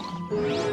อ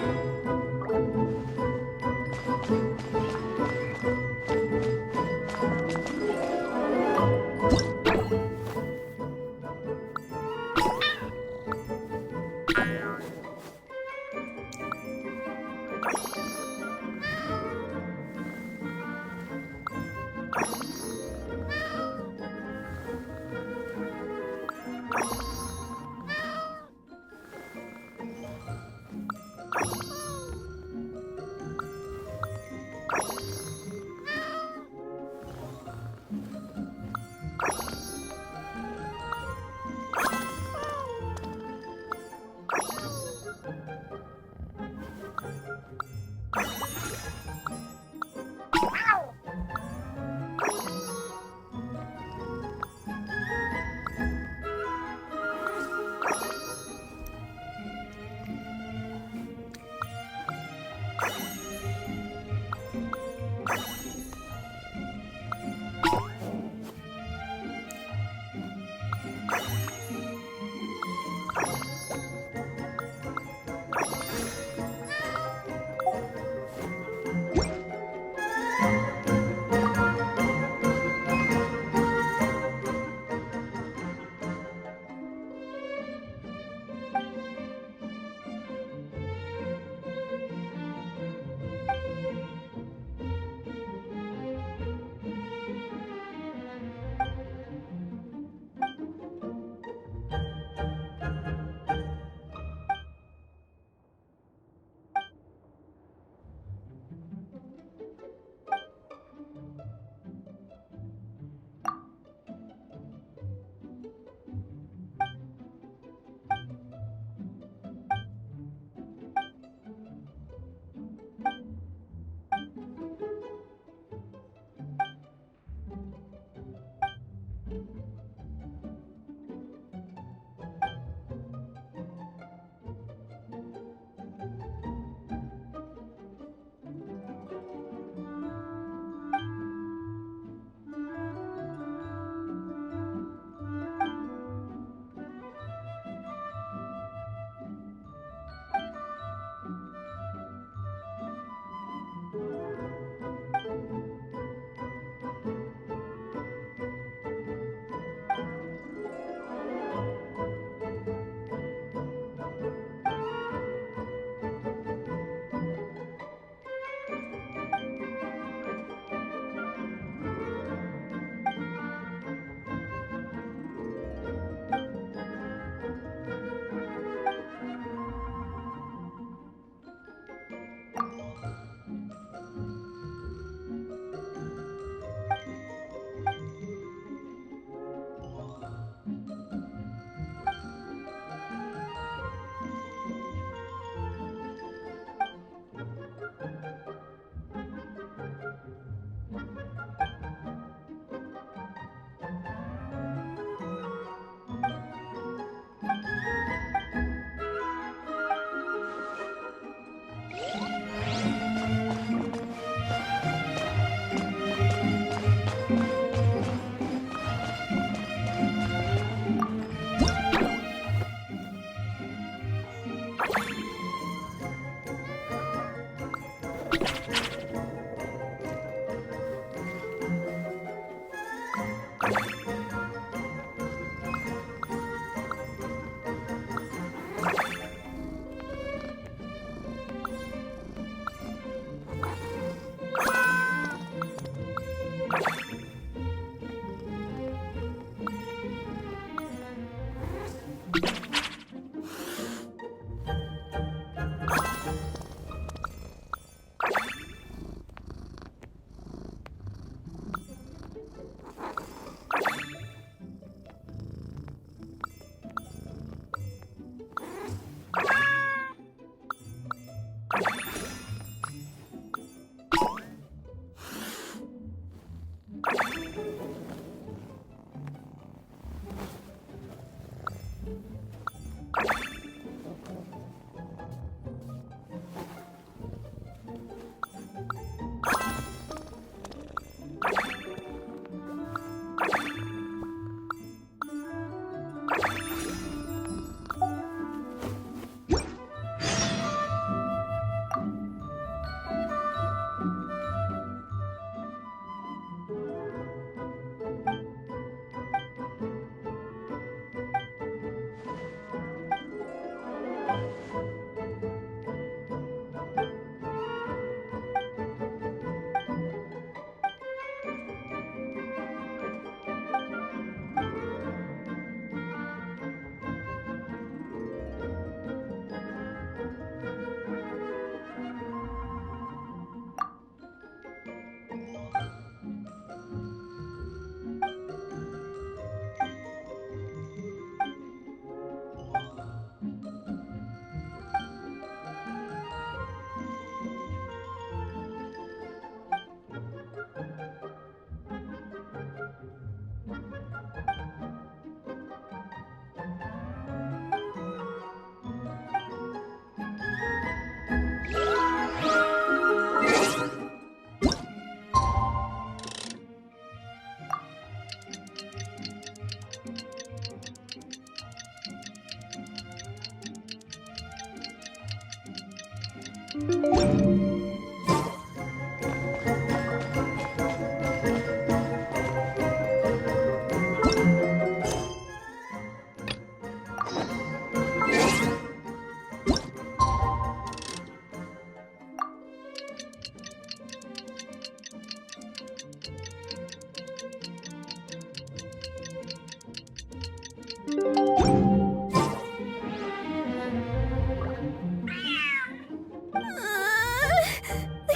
The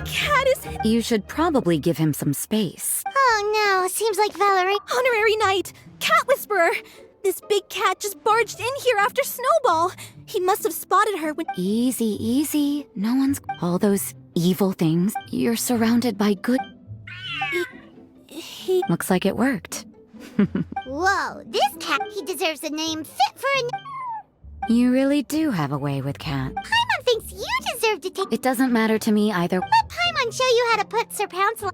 cat is... You should probably give him some space. Oh no, seems like Valerie... Honorary Knight! Cat Whisperer! This big cat just barged in here after Snowball! He must have spotted her when... Easy, easy. No one's... All those evil things. You're surrounded by good... He... Looks like it worked. Whoa, this cat, he deserves a name fit for a... You really do have a way with Cat. Paimon thinks you deserve to take... It doesn't matter to me either. Let Paimon show you how to put Sir Pouncil...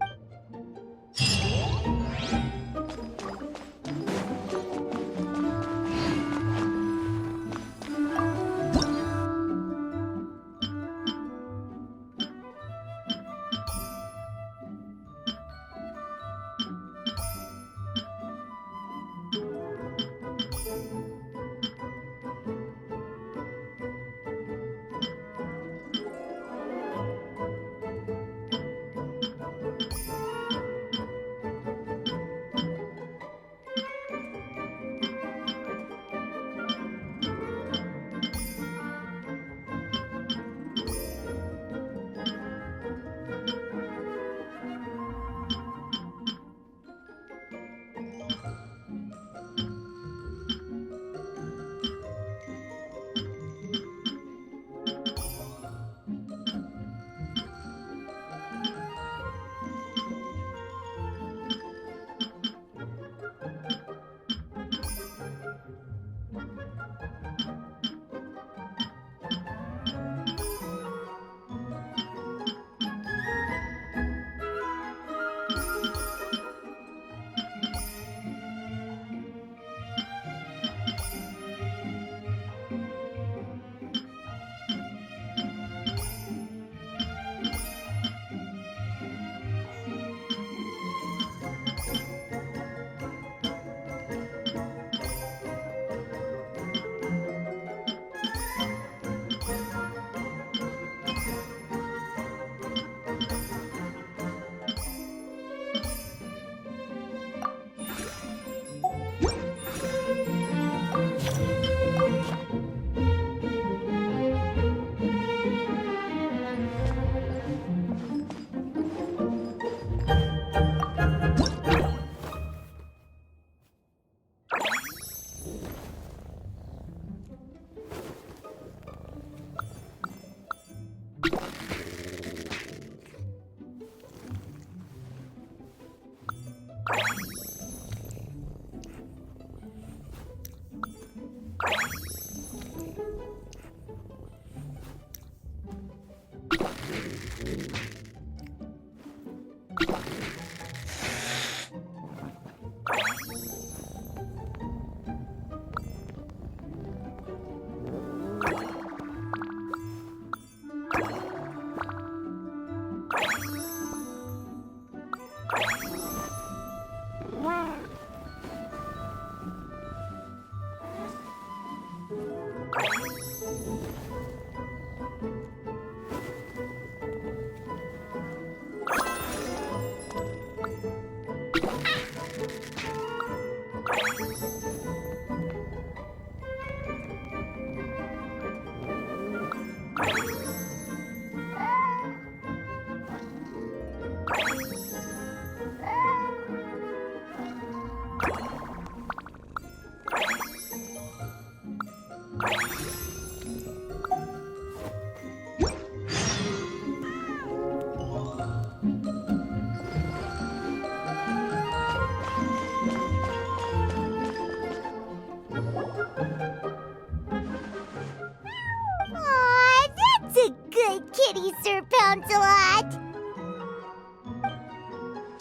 kitty, Sir Pouncelot.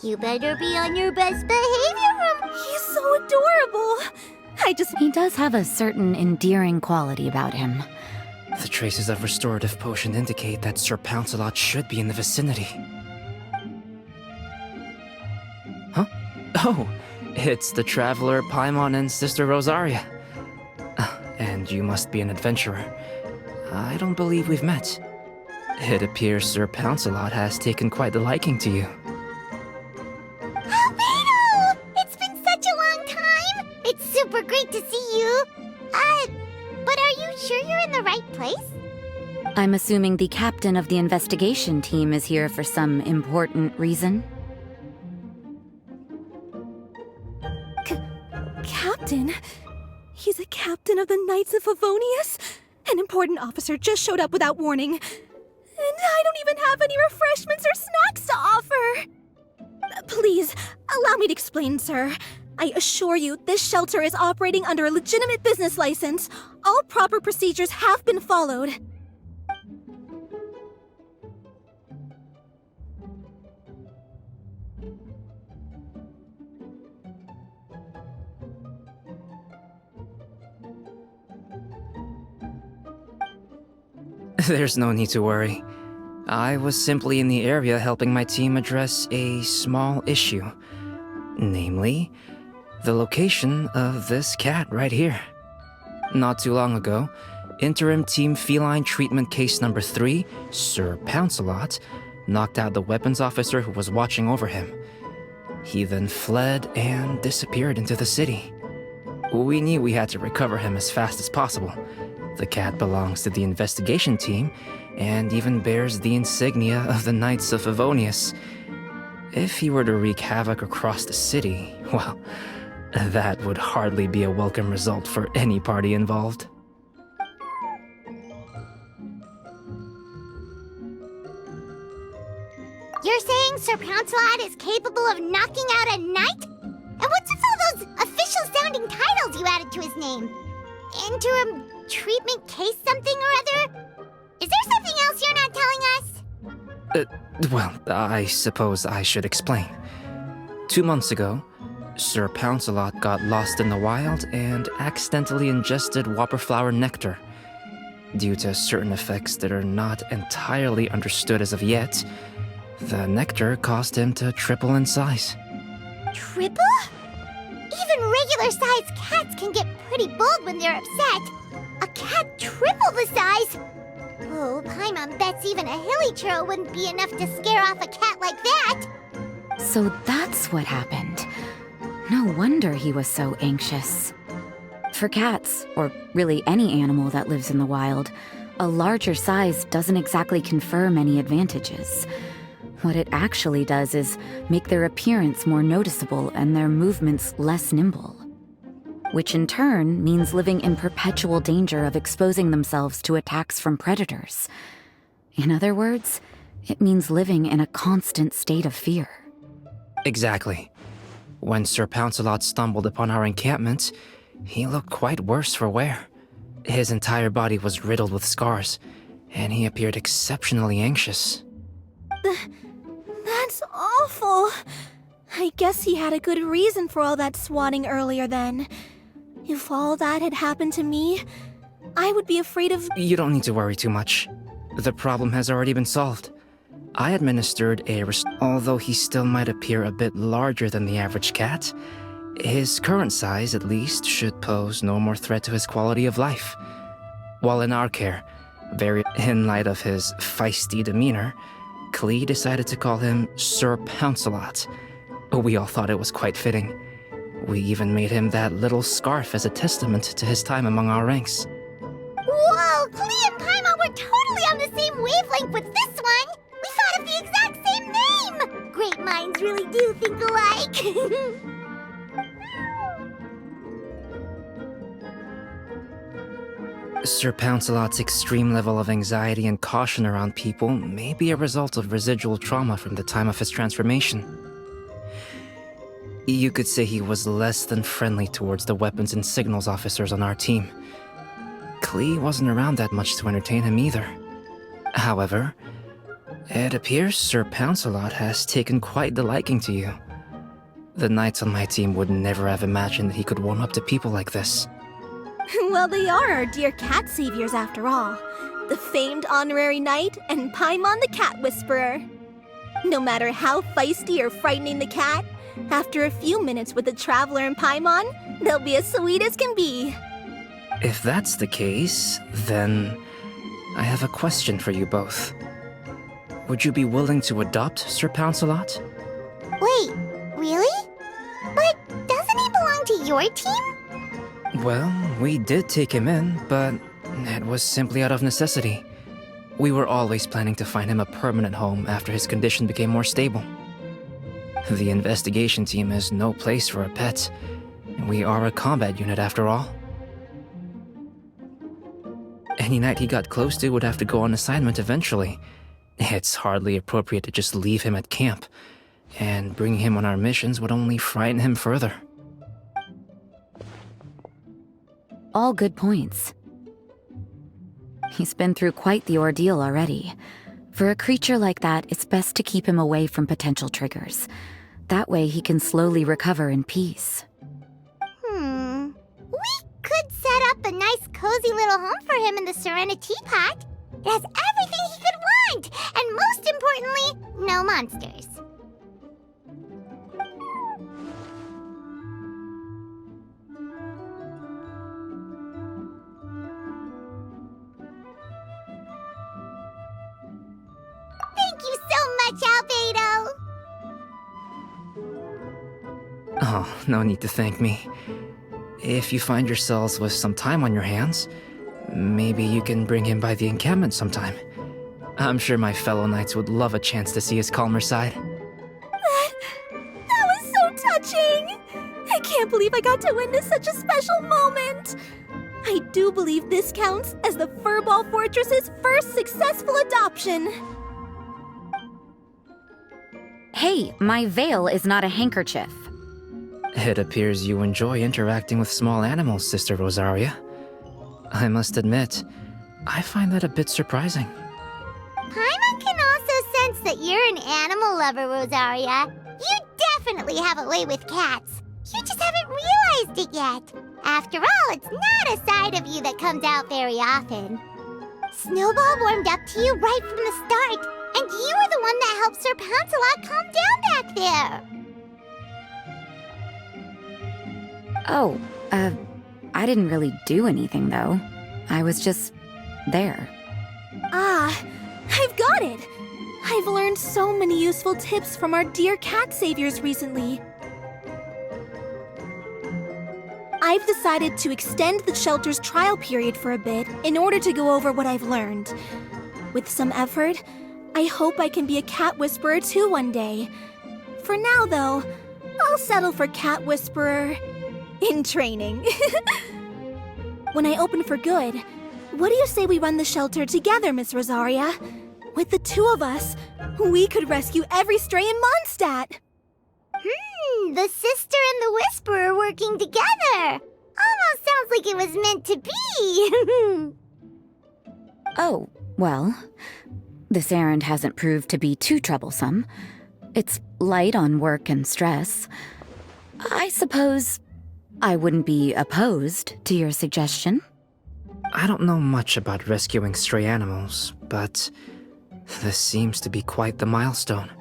You better be on your best behavior. He's so adorable. He does have a certain endearing quality about him. traces of restorative potion indicate that Sir Pouncelot should be in the vicinity. Huh? Oh, it's the traveler Paimon and Sister Rosaria. And you must be an adventurer. I don't believe we've met. It appears Sir Pouncelot has taken quite the liking to you. Albedo! It's been such a long time! It's super great to see you. But are you sure you're in the right place? I'm assuming the captain of the investigation team is here for some important reason. Captain? He's a captain of the Knights of Favonius? An important officer just showed up without warning. And I don't even have any refreshments or snacks to offer. Please, allow me to explain, sir. I assure you, this shelter is operating under a legitimate business license. All proper procedures have been followed. There's no need to worry. I was simply in the area helping my team address a small issue. Namely, the location of this cat right here. Not too long ago, Interim Team Feline Treatment Case Number 3, Sir Pouncelot, knocked out the weapons officer who was watching over him. He then fled and disappeared into the city. We knew we had to recover him as fast as possible. The cat belongs to the investigation team and even bears the insignia of the Knights of Favonius. If he were to wreak havoc across the city, well, that would hardly be a welcome result for any party involved. You're saying Sir Pouncelot is capable of knocking out a knight? And what's with all those official-sounding titles you added to his name? Interim treatment case something or other? Is there something else you're not telling us? Well, I suppose I should explain. 2 months ago, Sir Pouncelot got lost in the wild and accidentally ingested whopperflower nectar. Due to certain effects that are not entirely understood as of yet, the nectar caused him to triple in size. Triple? Even regular-sized cats can get pretty bold when they're upset. A cat triple the size? Oh, Paimon bets even a hilly churl wouldn't be enough to scare off a cat like that. So that's what happened. No wonder he was so anxious. For cats, or really any animal that lives in the wild, a larger size doesn't exactly confer many advantages. What it actually does is make their appearance more noticeable and their movements less nimble. Which in turn means living in perpetual danger of exposing themselves to attacks from predators. In other words, it means living in a constant state of fear. Exactly. When Sir Pouncelot stumbled upon our encampment, he looked quite worse for wear. His entire body was riddled with scars, and he appeared exceptionally anxious. That's awful. I guess he had a good reason for all that swatting earlier then. If all that had happened to me, I would be afraid of— You don't need to worry too much. The problem has already been solved. I administered although he still might appear a bit larger than the average cat, his current size, at least, should pose no more threat to his quality of life. While in our care, in light of his feisty demeanor, Klee decided to call him Sir Pouncelot. We all thought it was quite fitting. We even made him that little scarf as a testament to his time among our ranks. Whoa, Klee and Paimon were totally on the same wavelength with this one! We thought of the exact same name! Great minds really do think alike! Sir Pouncelot's extreme level of anxiety and caution around people may be a result of residual trauma from the time of his transformation. You could say he was less than friendly towards the weapons and signals officers on our team. Klee wasn't around that much to entertain him either. However, it appears Sir Pouncelot has taken quite the liking to you. The knights on my team would never have imagined that he could warm up to people like this. Well, they are our dear cat saviors after all. the famed honorary knight and Paimon the cat whisperer. No matter how feisty or frightening the cat, after a few minutes with the traveler and Paimon, they'll be as sweet as can be. If that's the case, then I have a question for you both. Would you be willing to adopt Sir Pouncelot? Wait, really? But doesn't he belong to your team? Well, we did take him in, but it was simply out of necessity. We were always planning to find him a permanent home after his condition became more stable. The investigation team is no place for a pet. We are a combat unit after all. Any knight he got close to would have to go on assignment eventually. It's hardly appropriate to just leave him at camp, and bringing him on our missions would only frighten him further. All good points. He's been through quite the ordeal already. For a creature like that, it's best to keep him away from potential triggers. That way he can slowly recover in peace. We could set up a nice cozy little home for him in the Serenity Pot. It has everything he could want, and most importantly, no monsters. Thank you so much, Albedo! Oh, no need to thank me. If you find yourselves with some time on your hands, maybe you can bring him by the encampment sometime. I'm sure my fellow knights would love a chance to see his calmer side. That was so touching! I can't believe I got to witness such a special moment! I do believe this counts as the Furball Fortress's first successful adoption. Hey, my veil is not a handkerchief. It appears you enjoy interacting with small animals, Sister Rosaria. I must admit, I find that a bit surprising. Paimon can also sense that you're an animal lover, Rosaria. You definitely have a way with cats. You just haven't realized it yet. After all, it's not a side of you that comes out very often. Snowball warmed up to you right from the start, and you were the one that helped Sir Pouncelot calm down back there. Oh, I didn't really do anything, though. I was just there. Ah, I've got it! I've learned so many useful tips from our dear cat saviors recently. I've decided to extend the shelter's trial period for a bit in order to go over what I've learned. With some effort, I hope I can be a cat whisperer too one day. For now, though, I'll settle for cat whisperer in training. When I open for good, what do you say we run the shelter together, Miss Rosaria? With the two of us, we could rescue every stray in Mondstadt. The sister and the whisperer working together. Almost sounds like it was meant to be. Oh, well, this errand hasn't proved to be too troublesome. It's light on work and stress. I suppose I wouldn't be opposed to your suggestion. I don't know much about rescuing stray animals, but this seems to be quite the milestone.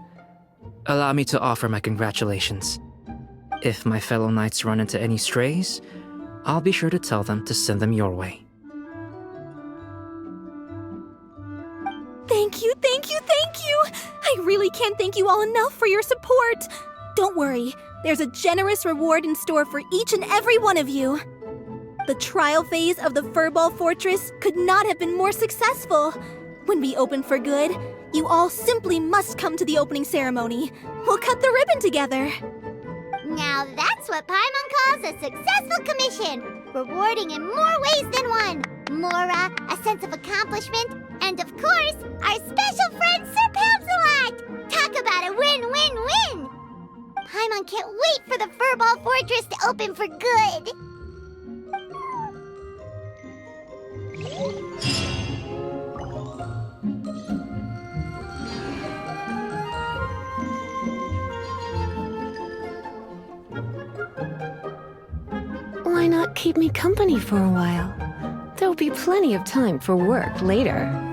Allow me to offer my congratulations. If my fellow knights run into any strays, I'll be sure to tell them to send them your way. Thank you, thank you, thank you! I really can't thank you all enough for your support. Don't worry, there's a generous reward in store for each and every one of you. The trial phase of the Furball Fortress could not have been more successful. When we open for good, you all simply must come to the opening ceremony. We'll cut the ribbon together. Now that's what Paimon calls a successful commission. Rewarding in more ways than one. Mora, a sense of accomplishment, and of course, our special friend Sir Pouncelot! Talk about a win-win-win! Paimon can't wait for the Furball Fortress to open for good. Why not keep me company for a while? There'll be plenty of time for work later.